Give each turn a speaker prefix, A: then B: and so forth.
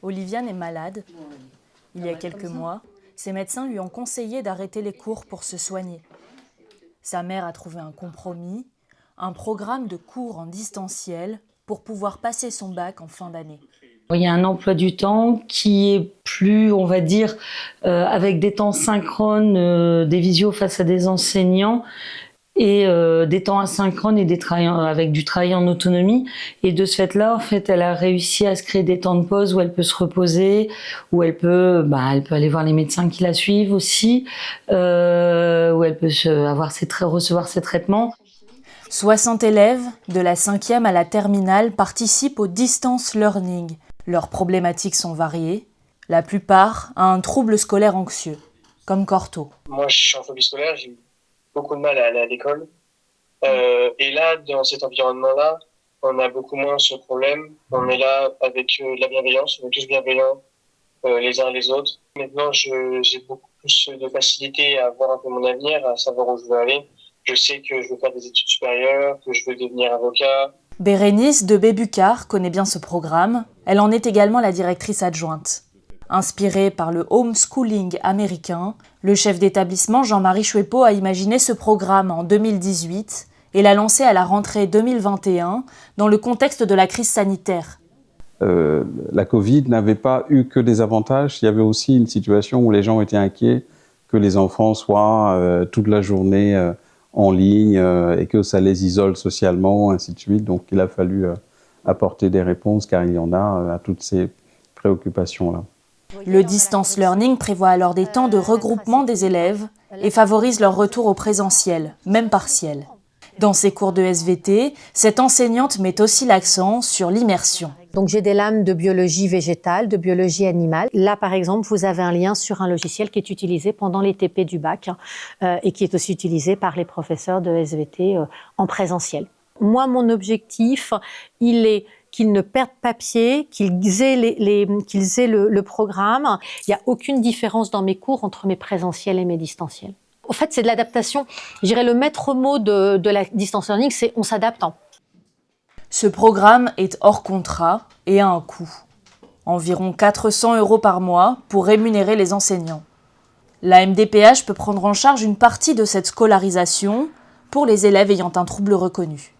A: Oliviane est malade. Il y a quelques mois, ses médecins lui ont conseillé d'arrêter les cours pour se soigner. Sa mère a trouvé un compromis, un programme de cours en distanciel pour pouvoir passer son bac en fin d'année.
B: Il y a un emploi du temps qui est plus, on va dire, avec des temps synchrones, des visios face à des enseignants et des temps asynchrones et avec du travail en autonomie. Et de ce fait-là, en fait, elle a réussi à se créer des temps de pause où elle peut se reposer, où elle peut aller voir les médecins qui la suivent aussi, où elle peut recevoir ses traitements.
A: 60 élèves, de la 5e à la terminale, participent au distance learning. Leurs problématiques sont variées. La plupart a un trouble scolaire anxieux, comme Corto.
C: Moi, je suis en phobie scolaire, j'ai eu beaucoup de mal à aller à l'école. Et là, dans cet environnement-là, on a beaucoup moins ce problème. On est là avec de la bienveillance, on est tous bienveillants les uns les autres. Maintenant, j'ai beaucoup plus de facilité à voir un peu mon avenir, à savoir où je veux aller. Je sais que je veux faire des études supérieures, que je veux devenir avocat.
A: Bérénice de Bébucar connaît bien ce programme. Elle en est également la directrice adjointe. Inspiré par le homeschooling américain, le chef d'établissement Jean-Marie Chouepo a imaginé ce programme en 2018 et l'a lancé à la rentrée 2021 dans le contexte de la crise sanitaire.
D: La Covid n'avait pas eu que des avantages, il y avait aussi une situation où les gens étaient inquiets que les enfants soient toute la journée en ligne et que ça les isole socialement, ainsi de suite. Donc il a fallu apporter des réponses car il y en a à toutes ces préoccupations-là.
A: Le distance learning prévoit alors des temps de regroupement des élèves et favorise leur retour au présentiel, même partiel. Dans ses cours de SVT, cette enseignante met aussi l'accent sur l'immersion.
E: Donc j'ai des lames de biologie végétale, de biologie animale. Là par exemple, vous avez un lien sur un logiciel qui est utilisé pendant les TP du bac et qui est aussi utilisé par les professeurs de SVT en présentiel. Moi, mon objectif, il est qu'ils ne perdent pas pied, qu'ils aient le programme. Il n'y a aucune différence dans mes cours entre mes présentiels et mes distanciels. En fait, c'est de l'adaptation. Je dirais le maître mot de la distance learning, c'est on s'adapte.
A: Ce programme est hors contrat et a un coût. Environ 400 € par mois pour rémunérer les enseignants. La MDPH peut prendre en charge une partie de cette scolarisation pour les élèves ayant un trouble reconnu.